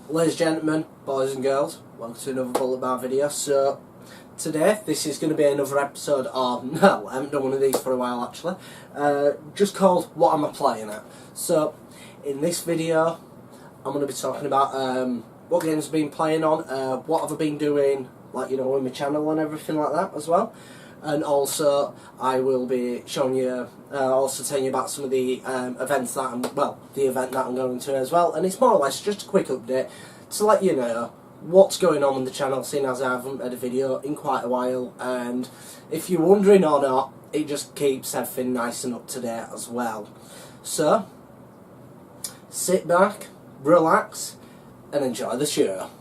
Ladies and gentlemen, boys and girls, welcome to another Bullet Bar video. So, today, this is going to be another episode of, no, I haven't done one of these for a while actually, just called What Am I Playing At? So, in this video, I'm going to be talking about what games I've been playing on, what have I been doing, like, you know, with my channel and everything like that as well. And also, I will be showing you, also telling you about some of the events that the event that I'm going to as well. And it's more or less just a quick update to let you know what's going on in the channel, seeing as I haven't made a video in quite a while. And if you're wondering or not, it just keeps everything nice and up to date as well. So, sit back, relax, and enjoy the show.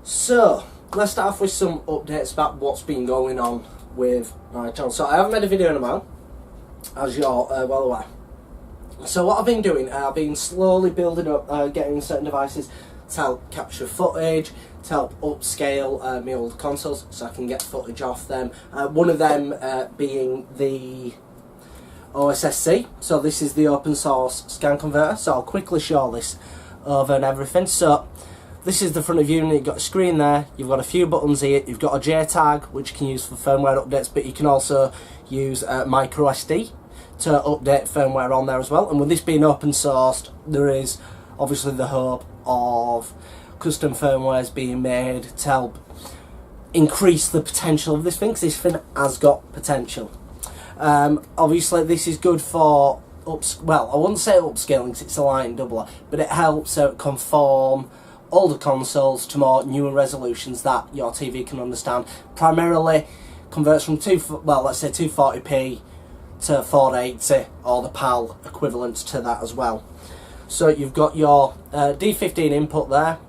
So, let's start off with some updates about what's been going on with my channel. So, I haven't made a video in a while, as you're well aware. So, what I've been doing, I've been slowly building up, getting certain devices to help capture footage, to help upscale my old consoles so I can get footage off them. One of them being the OSSC. So, this is the open source scan converter. So, I'll quickly show this over and everything. So, this is the front of you, and you've got a screen there, you've got a few buttons here, you've got a JTAG, which you can use for firmware updates, but you can also use micro SD to update firmware on there as well. And with this being open sourced, there is obviously the hope of custom firmwares being made to help increase the potential of this thing, because this thing has got potential. Obviously this is good for, I wouldn't say upscaling because it's a line doubler, but it helps conform older consoles to more newer resolutions that your TV can understand. Primarily converts from 240p to 480, or the PAL equivalent to that as well. So you've got your D15 input there,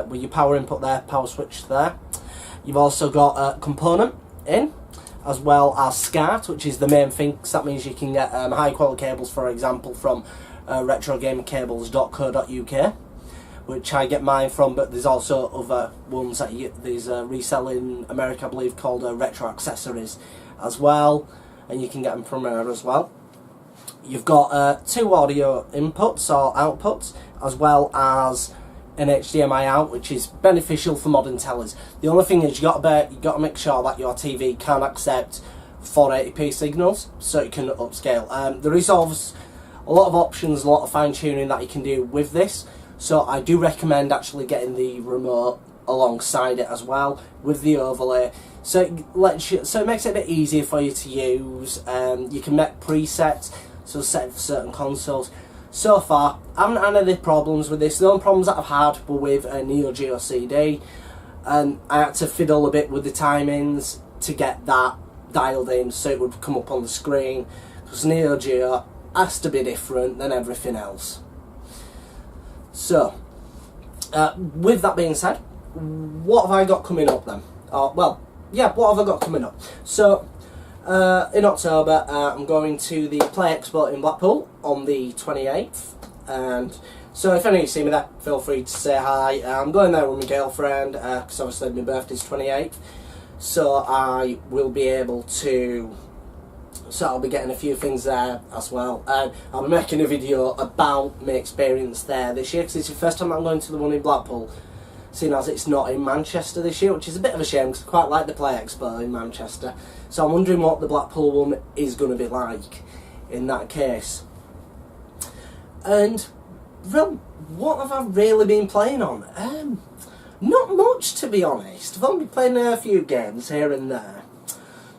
with your power input there, power switch there. You've also got a component in, as well as SCART, which is the main thing, because that means you can get high quality cables, for example, from retrogamecables.co.uk. which I get mine from, but there's also other ones that there's resell in America, I believe, called Retro Accessories as well, and you can get them from there as well. You've got two audio inputs or outputs, as well as an HDMI out, which is beneficial for modern tellies. The only thing is you got to make sure that your TV can accept 480p signals, so it can upscale. There is obviously a lot of options, a lot of fine tuning that you can do with this. So I do recommend actually getting the remote alongside it as well with the overlay. So it makes it a bit easier for you to use. You can make presets, so set for certain consoles. So far, I haven't had any problems with this. The only problems that I've had were with a Neo Geo CD, and I had to fiddle a bit with the timings to get that dialed in so it would come up on the screen, because Neo Geo has to be different than everything else. So, with that being said, what have I got coming up then? What have I got coming up? So, in October, I'm going to the Play Expo in Blackpool on the 28th, and so if any of you see me there, feel free to say hi. I'm going there with my girlfriend, because obviously my birthday's 28th, so I will be able to... So I'll be getting a few things there as well, and I'll be making a video about my experience there this year, because it's the first time I'm going to the one in Blackpool, seeing as it's not in Manchester this year, which is a bit of a shame because I quite like the Play Expo in Manchester. So I'm wondering what the Blackpool one is going to be like in that case. And, well, what have I really been playing on? Not much, to be honest. I've only been playing a few games here and there.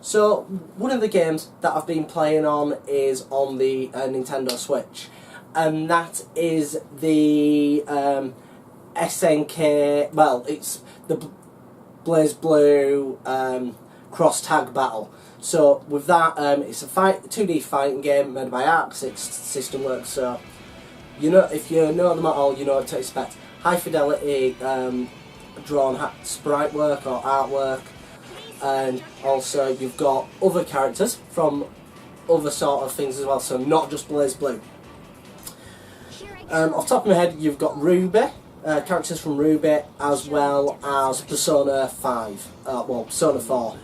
So one of the games that I've been playing on is on the Nintendo Switch, and that is the SNK. Well, it's the Blaze Blue cross tag battle. So with that, it's a 2D fighting game made by Arc System Works. So you know, if you know them at all, you know what to expect. High fidelity drawn sprite work or artwork, and also you've got other characters from other sort of things as well. So not just Blaze Blue. Off the top of my head, you've got Ruby. Characters from Ruby, as well as Persona 5, well, Persona 4,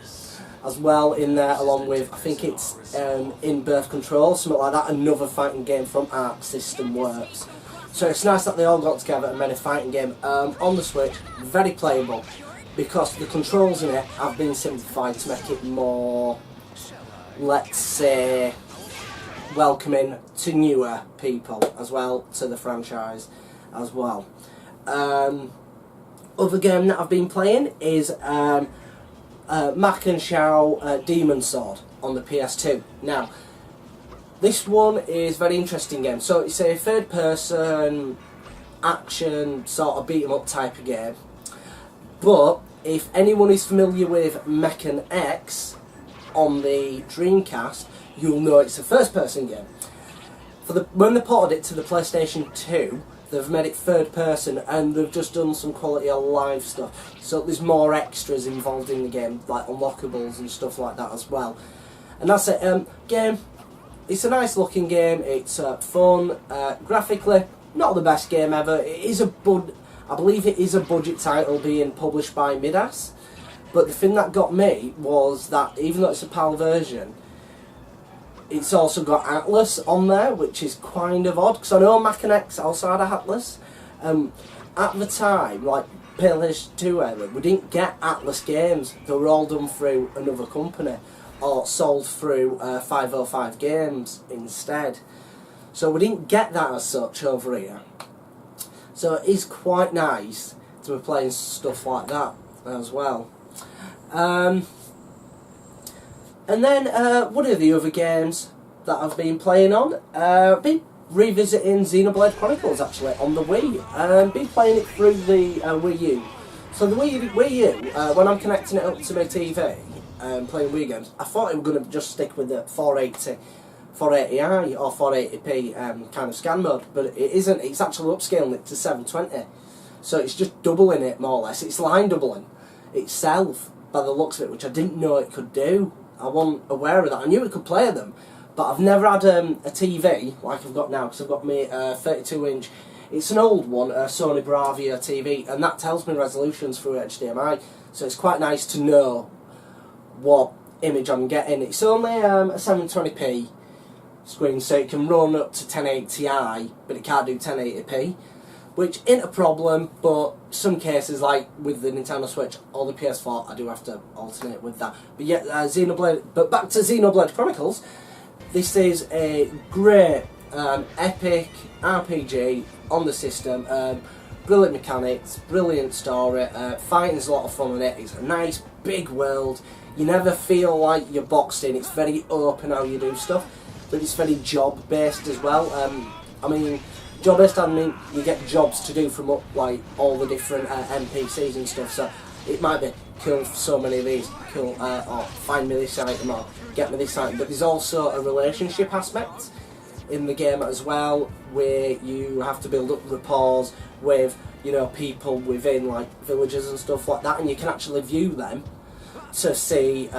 as well in there, along with, I think it's In Birth Control, something like that, another fighting game from Arc System Works. So it's nice that they all got together and made a fighting game on the Switch, very playable, because the controls in it have been simplified to make it more, let's say, welcoming to newer people, as well, to the franchise, as well. Other game that I've been playing is Mak and Xiao Demon Sword on the PS2. Now, this one is a very interesting game. So it's a third person action sort of beat 'em up type of game. But if anyone is familiar with Mechan X on the Dreamcast, you'll know it's a first person game. When they ported it to the PlayStation 2, they've made it third person, and they've just done some quality of life stuff. So there's more extras involved in the game, like unlockables and stuff like that as well. And that's it. Game. It's a nice looking game. It's fun. Graphically, not the best game ever. It is I believe it is a budget title being published by Midas. But the thing that got me was that even though it's a PAL version, it's also got Atlas on there, which is kind of odd, because I know Mechan X also had a Atlas. At the time, like PlayStation 2 era, we didn't get Atlas games. They were all done through another company, or sold through 505 Games instead. So we didn't get that as such over here. So it is quite nice to be playing stuff like that as well. And then one of the other games that I've been playing on, I've been revisiting Xenoblade Chronicles actually on the Wii. Been playing it through the Wii U. So the Wii U, when I'm connecting it up to my TV and playing Wii games, I thought it was going to just stick with the 480i or 480p kind of scan mode, but it isn't. It's actually upscaling it to 720. So it's just doubling it more or less. It's line doubling itself by the looks of it, which I didn't know it could do. I wasn't aware of that. I knew it could play them, but I've never had a TV like I've got now, because I've got my 32-inch. It's an old one, a Sony Bravia TV, and that tells me resolutions through HDMI, so it's quite nice to know what image I'm getting. It's only a 720p screen, so it can run up to 1080i, but it can't do 1080p, which isn't a problem, but some cases, like with the Nintendo Switch or the PS4, I do have to alternate with that. But yeah, but back to Xenoblade Chronicles. This is a great epic RPG on the system. Brilliant mechanics, brilliant story, fighting's a lot of fun in it. It's a nice big world. You never feel like you're boxed in. It's very open how you do stuff, but it's very job based as well. I mean, job based, I mean, you get jobs to do from like all the different NPCs and stuff. So it might be kill so many of these, or find me this item, or get me this item. But there's also a relationship aspect in the game as well, where you have to build up rapport with, you know, people within like villages and stuff like that, and you can actually view them to see,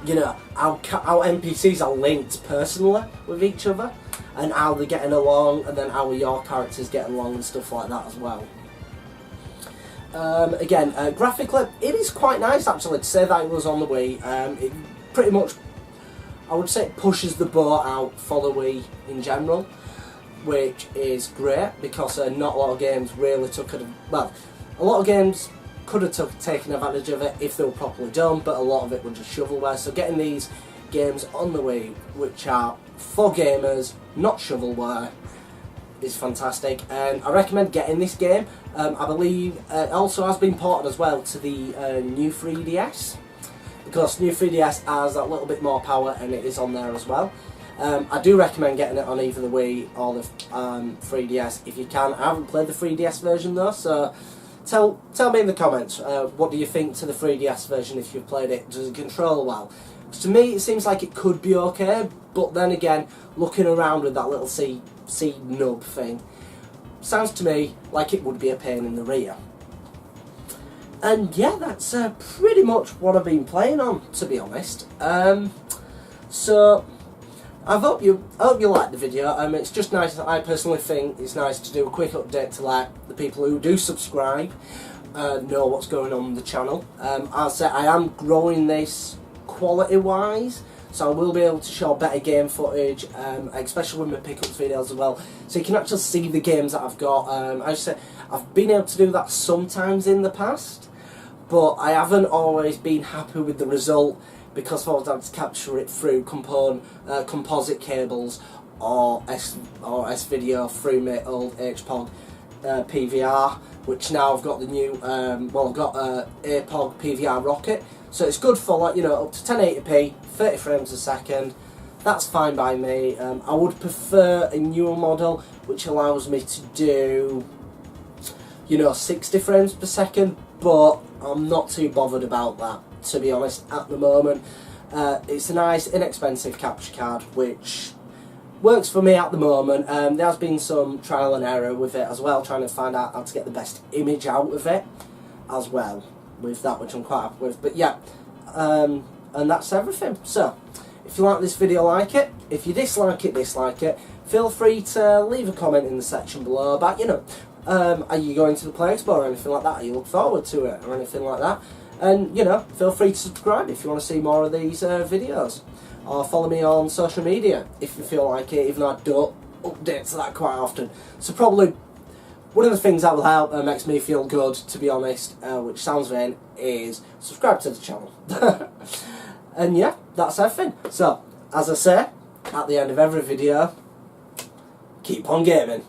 you know, how NPCs are linked personally with each other, and how they're getting along, and then how are your characters getting along and stuff like that as well. Again, graphically, it is quite nice actually to say that it was on the Wii. It pretty much, I would say, it pushes the boat out for the Wii in general, which is great, because not a lot of games really took it. Well, a lot of games could have taken advantage of it if they were properly done, but a lot of it was just shovelware. So getting these games on the Wii, which are for gamers, not shovelware, is fantastic, and I recommend getting this game. I believe it also has been ported as well to the new 3DS. because new 3DS has a little bit more power and it is on there as well. I do recommend getting it on either the Wii or the 3DS if you can. I haven't played the 3DS version though, so tell me in the comments, what do you think to the 3DS version if you've played it? Does it control well? To me, it seems like it could be okay, but then again, looking around with that little C nub thing, sounds to me like it would be a pain in the rear. And yeah, that's pretty much what I've been playing on, to be honest. So I hope you like the video. It's just nice. I personally think it's nice to do a quick update to let the people who do subscribe know what's going on the channel. I'll say I am growing this quality-wise, so I will be able to show better game footage, especially with my pickups videos as well, so you can actually see the games that I've got. I say I've been able to do that sometimes in the past, but I haven't always been happy with the result because I've had to capture it through composite cables or S-Video through my old HPOG PVR, which now I've got the new, well, I've got APOG PVR Rocket, so it's good for, like, you know, up to 1080p, 30 frames a second. That's fine by me. I would prefer a newer model which allows me to do, you know, 60 frames per second, but I'm not too bothered about that, to be honest, at the moment. It's a nice, inexpensive capture card which works for me at the moment. There has been some trial and error with it as well, trying to find out how to get the best image out of it as well with that, which I'm quite happy with. But yeah, and that's everything. So if you like this video, like it. If you dislike it, dislike it. Feel free to leave a comment in the section below about, you know, are you going to the Play Expo or anything like that? Are you look forward to it or anything like that? And, you know, feel free to subscribe if you want to see more of these videos. Or follow me on social media if you feel like it, even though I don't update to that quite often. So probably one of the things that will help and makes me feel good, to be honest, which sounds vain, is subscribe to the channel. And yeah, that's everything. So, as I say, at the end of every video, keep on gaming.